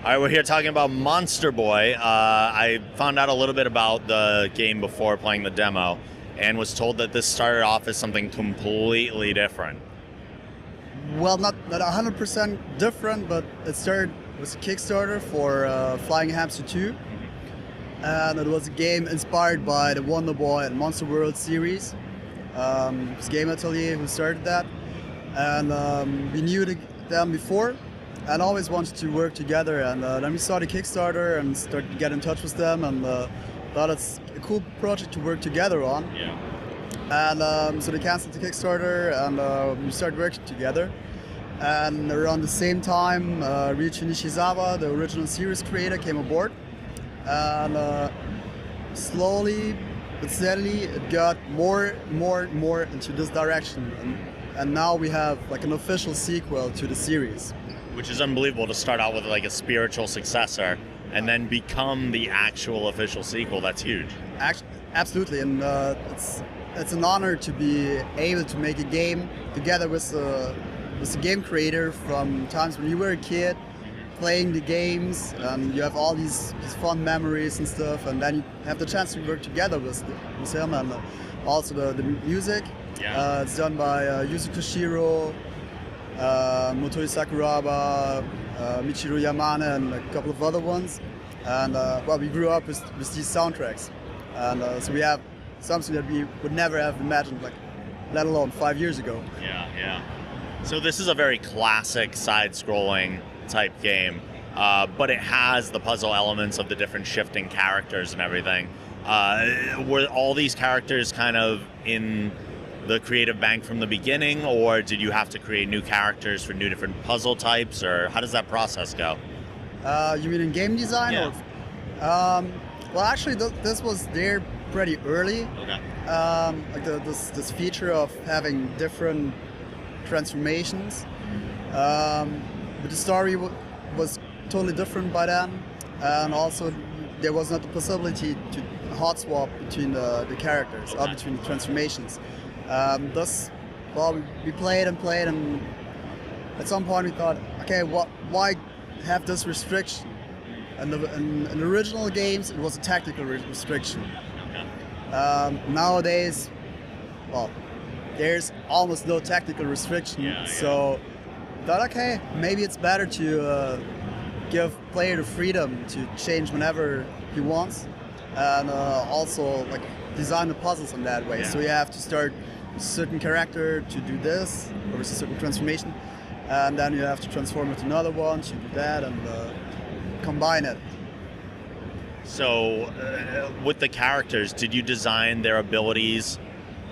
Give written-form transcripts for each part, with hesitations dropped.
All right, we're here talking about Monster Boy. I found out a little bit about the game before playing the demo and was told that this started off as something completely different. Well, not 100% different, but it started with a Kickstarter for Flying Hamster 2. And it was a game inspired by the Wonder Boy and Monster World series. It's Game Atelier who started that. And we knew them before and always wanted to work together. And then we saw the Kickstarter and started to get in touch with them and thought it's a cool project to work together on. Yeah. And so they canceled the Kickstarter and we started working together. And around the same time, Ryuichi Nishizawa, the original series creator, came aboard. And slowly but steadily, it got more into this direction. And now we have like an official sequel to the series. Which is unbelievable to start out with like a spiritual successor and then become the actual official sequel. That's huge. Absolutely, and it's an honor to be able to make a game together with a game creator from times when you were a kid, playing the games, and you have all these fun memories and stuff, and then you have the chance to work together with him, and also the music. Yeah. It's done by Yuzo Koshiro, Motoi Sakuraba, Michiru Yamane, and a couple of other ones. And well, we grew up with these soundtracks, and so we have something that we would never have imagined, like, let alone 5 years ago. Yeah. So this is a very classic side-scrolling type game, but it has the puzzle elements of the different shifting characters and everything. Were all these characters kind of in the creative bank from the beginning, or did you have to create new characters for new different puzzle types, or how does that process go? You mean in game design? Yeah. Or, well, actually, this was there pretty early. Okay. Like this feature of having different transformations. But the story was totally different by then, and also there was not the possibility to hot swap between the characters, or between the transformations. Thus, well, we played, and at some point we thought, okay, why have this restriction? And in the original games, it was a tactical restriction. Nowadays, well, there's almost no tactical restriction. So, thought, okay, maybe it's better to give player the freedom to change whenever he wants, and also like design the puzzles in that way. So you have to start with a certain character to do this, or with a certain transformation, and then you have to transform with another one to do that, and combine it. So with the characters, did you design their abilities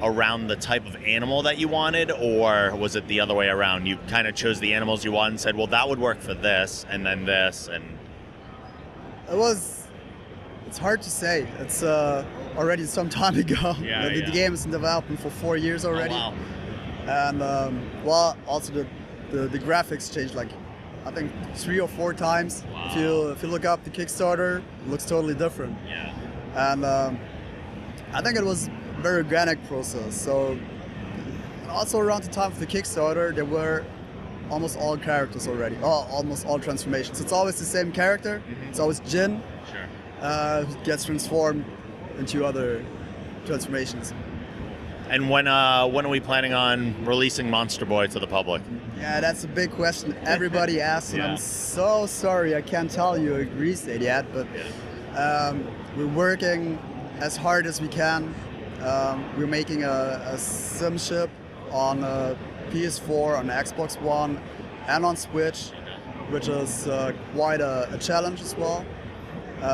around the type of animal that you wanted, or was it the other way around? You kind of chose the animals you wanted and said, well, that would work for this, and then this, and... It's hard to say. It's already some time ago. The game is in development for 4 years already. Oh, wow. And well, also the graphics changed like, I think 3 or 4 times. Wow. If you look up the Kickstarter, it looks totally different. Yeah. And I think it was a very organic process. So also around the time of the Kickstarter, there were almost all characters already, almost all transformations. It's always the same character. Mm-hmm. It's always Jin. Sure. Who gets transformed into other transformations. And when are we planning on releasing Monster Boy to the public? Yeah, that's a big question everybody asks, and I'm so sorry I can't tell you a release date yet, but we're working as hard as we can. We're making a sim ship on PS4, on Xbox One, and on Switch, which is quite a challenge as well.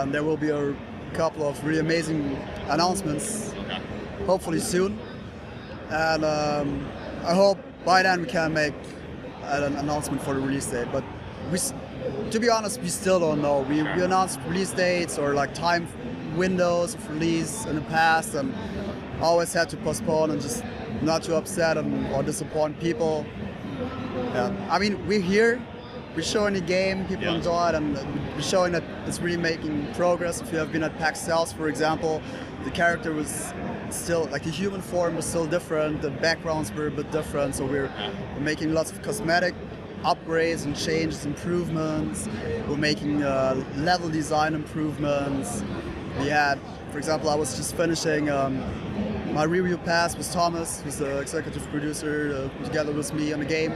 There will be a couple of really amazing announcements, hopefully soon. And I hope by then we can make an announcement for the release date. But to be honest, we still don't know. We announced release dates or like time windows of release in the past, and always had to postpone and just not to upset or disappoint people. I mean, we're here. We're showing the game, people enjoy it, and we're showing that it's really making progress. If you have been at PAX East, for example, the character was still, like the human form was still different, the backgrounds were a bit different, so we're making lots of cosmetic upgrades and changes, improvements. We're making level design improvements. We had, for example, I was just finishing my review pass with Thomas, who's the executive producer, together with me on the game.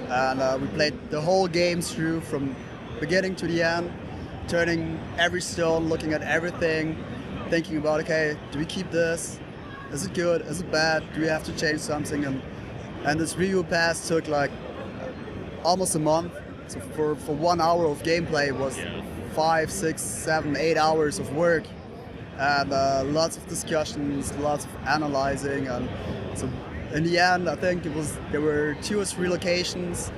And we played the whole game through from beginning to the end, turning every stone, looking at everything, thinking about, okay, do we keep this? Is it good? Is it bad? Do we have to change something? And this review pass took like almost a month. So for 1 hour of gameplay was 5, 6, 7, 8 hours of work. And lots of discussions, lots of analyzing, and so in the end, I think there were 2 or 3 locations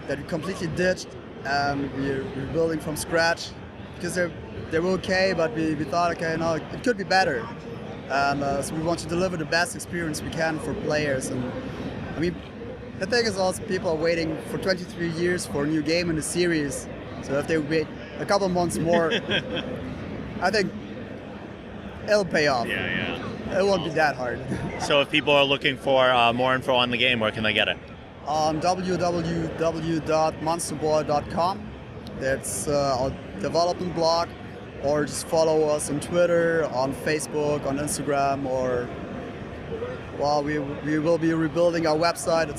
that we completely ditched, and we're building from scratch because they were okay, but we thought, okay, no, it could be better, and so we want to deliver the best experience we can for players. And I mean, the thing is also people are waiting for 23 years for a new game in the series, so if they wait a couple months more, I think it'll pay off. Yeah. It won't be that hard. So if people are looking for more info on the game, where can they get it? On www.monsterboy.com. That's our development blog, or just follow us on Twitter, on Facebook, on Instagram, or we will be rebuilding our website.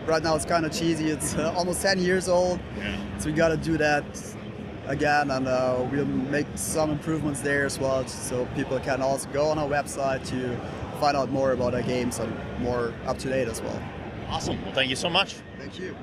Right now it's kind of cheesy. It's almost 10 years old, so we got to do that again, and we'll make some improvements there as well, so people can also go on our website to find out more about our games and more up to date as well. Awesome. Well, thank you so much. Thank you.